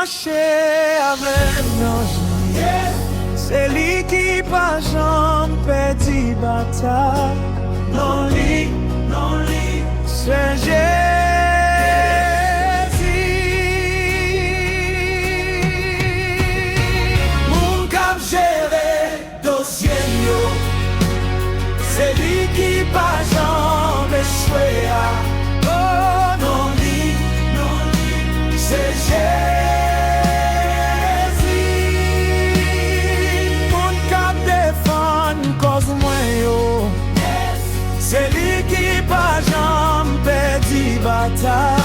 marcher avec nous. C'est lui qui pas jamais perdu bataille. Non lui, c'est Jezi. Moun kap géré dosye yo. C'est lui qui pas jamais échoué. Oh non lui, c'est Jezi. Moun kap défend cause moi yo. C'est lui qui pas jamais perdu bataille.